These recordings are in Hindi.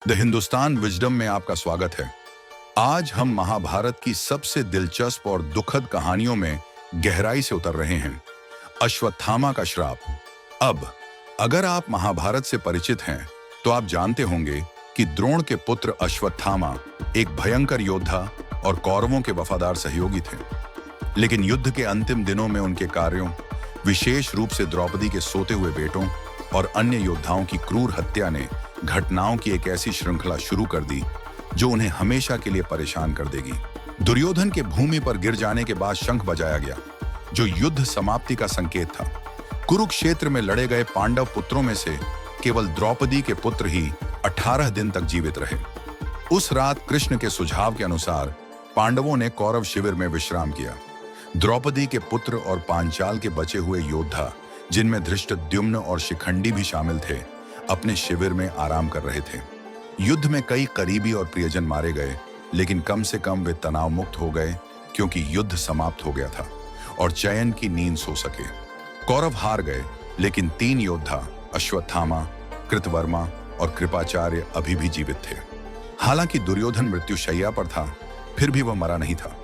द हिंदुस्तान विजडम में आपका स्वागत है। आज हम महाभारत की सबसे दिलचस्प और दुखद कहानियों में गहराई से उतर रहे हैं। अश्वत्थामा का श्राप। अब अगर आप महाभारत से परिचित हैं तो आप जानते होंगे कि द्रोण के पुत्र अश्वत्थामा एक भयंकर योद्धा और कौरवों के वफादार सहयोगी थे। लेकिन युद्ध के अंतिम दिनों में उनके कार्यों, विशेष रूप से द्रौपदी के सोते हुए बेटों और अन्य योद्धाओं की क्रूर हत्या ने घटनाओं की एक ऐसी श्रृंखला शुरू कर दी जो उन्हें हमेशा के लिए परेशान कर देगी। दुर्योधन के भूमि पर गिर जाने के बाद शंख बजाया गया, जो युद्ध समाप्ति का संकेत था। कुरुक्षेत्र में लड़े गए पांडव पुत्रों में से केवल द्रौपदी के पुत्र ही 18 दिन तक जीवित रहे। उस रात कृष्ण के सुझाव के अनुसार पांडवों ने कौरव शिविर में विश्राम किया। द्रौपदी के पुत्र और पांचाल के बचे हुए योद्धा, जिनमें धृष्टद्युम्न और शिखंडी भी शामिल थे, अपने शिविर में आराम कर रहे थे। युद्ध में कई करीबी और प्रियजन मारे गए, लेकिन कम से कम वे तनाव मुक्त हो गए, क्योंकि युद्ध समाप्त हो गया था और चैन की नींद सो सके। कौरव हार गए, लेकिन 3 योद्धा अश्वत्थामा, कृतवर्मा और कृपाचार्य अभी भी जीवित थे। हालांकि दुर्योधन मृत्युशैया पर था, फिर भी वह मरा नहीं था।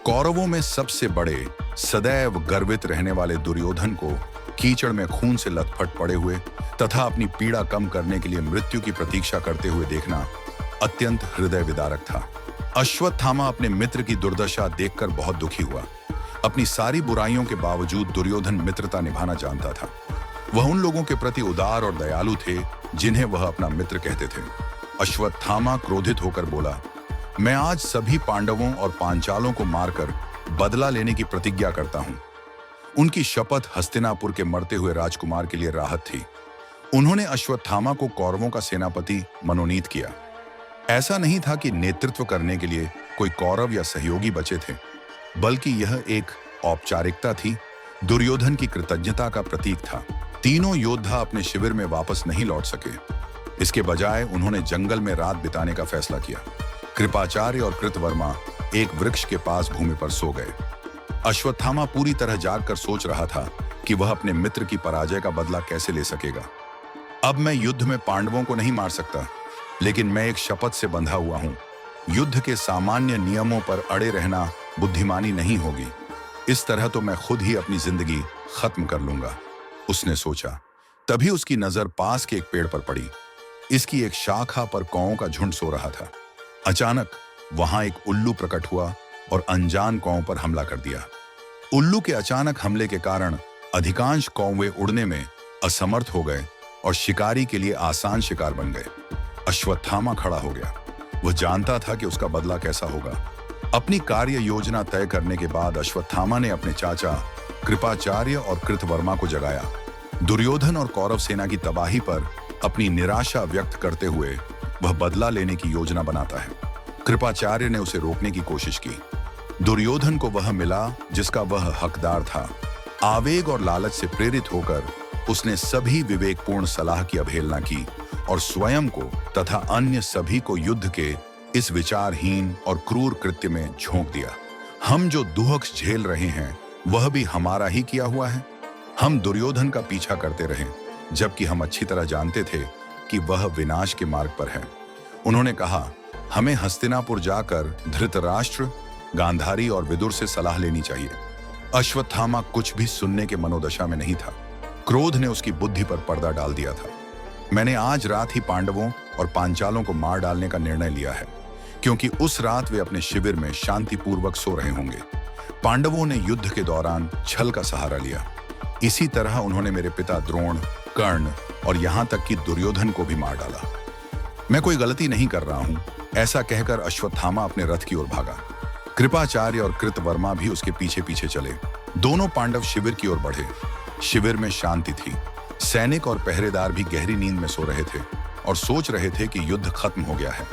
कौरवों में सबसे बड़े, सदैव गर्वित रहने वाले दुर्योधन को कीचड़ में खून से लथपथ पड़े हुए तथा अपनी पीड़ा कम करने के लिए मृत्यु की प्रतीक्षा करते हुए देखना अत्यंत हृदय विदारक था। अश्वत्थामा अपने मित्र की दुर्दशा देखकर बहुत दुखी हुआ। अपनी सारी बुराइयों के बावजूद दुर्योधन मित्रता निभाना जानता था। वह उन लोगों के प्रति उदार और दयालु थे जिन्हें वह अपना मित्र कहते थे। अश्वत्थामा क्रोधित होकर बोला, मैं आज सभी पांडवों और पांचालों को मारकर बदला लेने की प्रतिज्ञा करता हूं। उनकी शपथ हस्तिनापुर के मरते हुए राजकुमार के लिए राहत थी। उन्होंने अश्वत्थामा को कौरवों का सेनापति मनोनीत किया। ऐसा नहीं था कि नेतृत्व करने के लिए कोई कौरव या सहयोगी बचे थे, बल्कि यह एक औपचारिकता थी, दुर्योधन की कृतज्ञता का प्रतीक था। तीनों योद्धा अपने शिविर में वापस नहीं लौट सके। इसके बजाय उन्होंने जंगल में रात बिताने का फैसला किया। कृपाचार्य और कृतवर्मा एक वृक्ष के पास भूमि पर सो गए। अश्वत्थामा पूरी तरह जागकर सोच रहा था कि वह अपने मित्र की पराजय का बदला कैसे ले सकेगा। अब मैं युद्ध में पांडवों को नहीं मार सकता, लेकिन मैं एक शपथ से बंधा हुआ हूं। युद्ध के सामान्य नियमों पर अड़े रहना बुद्धिमानी नहीं होगी। इस तरह तो मैं खुद ही अपनी जिंदगी खत्म कर लूंगा, उसने सोचा। तभी उसकी नजर पास के एक पेड़ पर पड़ी। इसकी एक शाखा पर कौओं का झुंड सो रहा था। अचानक वहां एक उल्लू प्रकट हुआ और अनजान कौओं पर हमला कर दिया। उल्लू के अचानक हमले के कारण अधिकांश कौवे उड़ने में असमर्थ हो गए और शिकारी के लिए आसान शिकार बन गए। अश्वत्थामा खड़ा हो गया। वह जानता था कि उसका बदला कैसा होगा। अपनी कार्य योजना तय करने के बाद अश्वत्थामा ने अपने चाचा कृपाचार्य और कृतवर्मा को जगाया। दुर्योधन और कौरव सेना की तबाही पर अपनी निराशा व्यक्त करते हुए वह बदला लेने की योजना बनाता है। कृपाचार्य ने उसे रोकने की कोशिश की। दुर्योधन को वह मिला जिसका वह हकदार था। आवेग और लालच से प्रेरित होकर उसने सभी विवेकपूर्ण सलाह की अवहेलना की और स्वयं को तथा अन्य सभी को युद्ध के इस विचारहीन और क्रूर कृत्य में झोंक दिया। हम जो दुख झेल रहे हैं वह भी हमारा ही किया हुआ है। हम दुर्योधन का पीछा करते रहे, जबकि हम अच्छी तरह जानते थे कि वह विनाश के मार्ग पर है। उन्होंने कहा, हमें हस्तिनापुर जाकर धृतराष्ट्र, गांधारी और विदुर से सलाह लेनी चाहिए। अश्वत्थामा कुछ भी सुनने के मनोदशा में नहीं था। क्रोध ने उसकी बुद्धि पर पर्दा डाल दिया था। मैंने आज रात ही पांडवों और पांचालों को मार डालने का निर्णय लिया है, क्योंकि उस रात वे अपने शिविर में शांतिपूर्वक सो रहे होंगे। पांडवों ने युद्ध के दौरान छल का सहारा लिया। इसी तरह उन्होंने मेरे पिता द्रोण, कर्ण और यहां तक कि दुर्योधन को भी मार डाला। मैं कोई गलती नहीं कर रहा हूं, ऐसा कहकर अश्वत्थामा अपने रथ की ओर भागा। कृपाचार्य और कृतवर्मा भी उसके पीछे पीछे चले। दोनों पांडव शिविर की ओर बढ़े। शिविर में शांति थी। सैनिक और पहरेदार भी गहरी नींद में सो रहे थे और सोच रहे थे कि युद्ध खत्म हो गया है।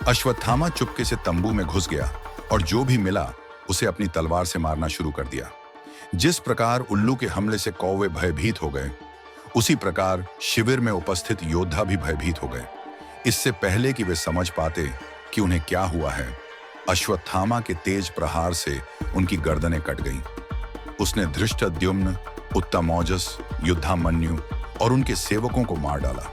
अश्वत्थामा चुपके से तंबू में घुस गया और जो भी मिला उसे अपनी तलवार से मारना शुरू कर दिया। जिस प्रकार उल्लू के हमले से कौवे भयभीत हो गए, उसी प्रकार शिविर में उपस्थित योद्धा भी भयभीत हो गए। इससे पहले कि वे समझ पाते कि उन्हें क्या हुआ है, अश्वत्थामा के तेज प्रहार से उनकी गर्दनें कट गईं। उसने धृष्टद्युम्न, उत्तमौजस, युद्धामन्यु और उनके सेवकों को मार डाला।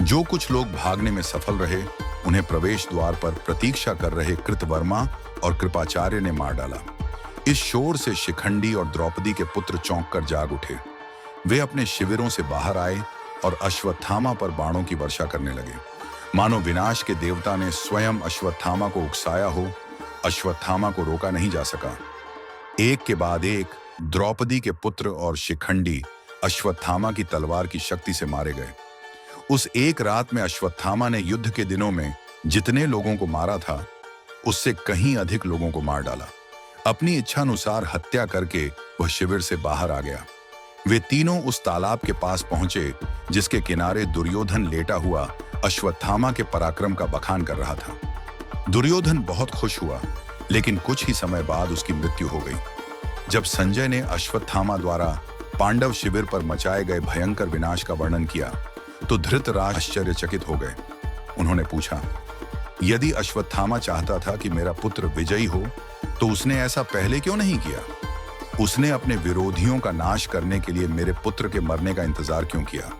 जो कुछ लोग भागने में सफल रहे उन्हें प्रवेश द्वार पर प्रतीक्षा कर रहे कृतवर्मा और कृपाचार्य ने मार डाला। इस शोर से शिखंडी और द्रौपदी के पुत्र चौंक कर जाग उठे। वे अपने शिविरों से बाहर आए और अश्वत्थामा पर बाणों की वर्षा करने लगे, मानो विनाश के देवता ने स्वयं अश्वत्थामा को उकसाया हो। अश्वत्थामा को रोका नहीं जा सका। एक के बाद एक द्रौपदी के पुत्र और शिखंडी अश्वत्थामा की तलवार की शक्ति से मारे गए। उस एक रात में अश्वत्थामा ने युद्ध के दिनों में जितने लोगों को मारा था उससे कहीं अधिक लोगों को मार डाला। अपनी इच्छानुसार हत्या करके वह शिविर से बाहर आ गया। वे तीनों उस तालाब के पास पहुंचे जिसके किनारे दुर्योधन लेटा हुआ अश्वत्थामा के पराक्रम का बखान कर रहा था। दुर्योधन बहुत खुश हुआ, लेकिन कुछ ही समय बाद उसकी मृत्यु हो गई। जब संजय ने अश्वत्थामा द्वारा पांडव शिविर पर मचाए गए भयंकर विनाश का वर्णन किया तो धृतराष्ट्र आश्चर्यचकित हो गए। उन्होंने पूछा, यदि अश्वत्थामा चाहता था कि मेरा पुत्र विजयी हो तो उसने ऐसा पहले क्यों नहीं किया? उसने अपने विरोधियों का नाश करने के लिए मेरे पुत्र के मरने का इंतजार क्यों किया?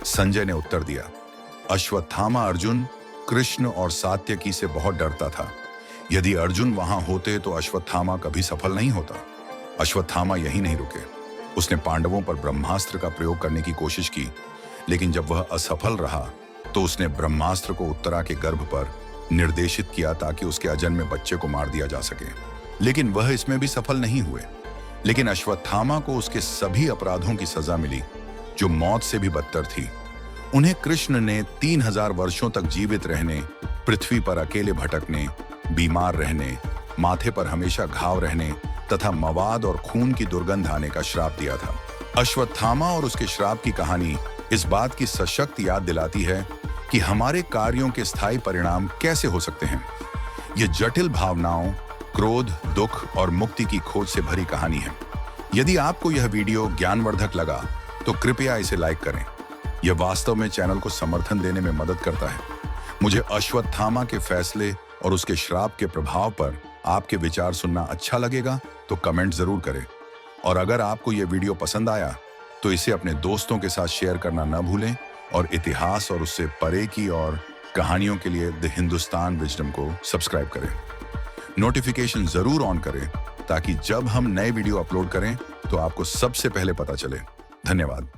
संजय ने उत्तर दिया, अश्वत्थामा अर्जुन, कृष्ण और सात्यकी से बहुत डरता था। यदि अर्जुन वहां होते तो अश्वत्थामा कभी सफल नहीं होता। अश्वत्थामा यहीं नहीं रुके। उसने पांडवों पर ब्रह्मास्त्र का प्रयोग करने की कोशिश की, लेकिन जब वह असफल रहा तो उसने ब्रह्मास्त्र को उत्तरा के गर्भ पर निर्देशित किया ताकि उसके अजन्मे बच्चे को मार दिया जा सके। लेकिन वह इसमें भी सफल नहीं हुए। लेकिन अश्वत्थामा को उसके सभी अपराधों की सजा मिली, जो मौत से भी बदतर थी। उन्हें कृष्ण ने 3000 वर्षों तक जीवित रहने, पृथ्वी पर अकेले भटकने, बीमार रहने, माथे पर हमेशा घाव रहने तथा मवाद और खून की दुर्गंध आने का श्राप दिया था। अश्वत्थामा और उसके श्राप की कहानी इस बात की सशक्त याद दिलाती है कि हमारे कार्यों के स्थायी परिणाम कैसे हो सकते हैं। ये जटिल भावनाओं, क्रोध, दुख और मुक्ति की खोज से भरी कहानी है। यदि आपको यह वीडियो ज्ञानवर्धक लगा तो कृपया इसे लाइक करें। यह वास्तव में चैनल को समर्थन देने में मदद करता है। मुझे अश्वत्थामा के फैसले और उसके श्राप के प्रभाव पर आपके विचार सुनना अच्छा लगेगा तो कमेंट जरूर करें। और अगर आपको यह वीडियो पसंद आया तो इसे अपने दोस्तों के साथ शेयर करना न भूलें और इतिहास और उससे परे की और कहानियों के लिए द हिंदुस्तान विजडम को सब्सक्राइब करें। नोटिफिकेशन जरूर ऑन करें ताकि जब हम नए वीडियो अपलोड करें तो आपको सबसे पहले पता चले। धन्यवाद।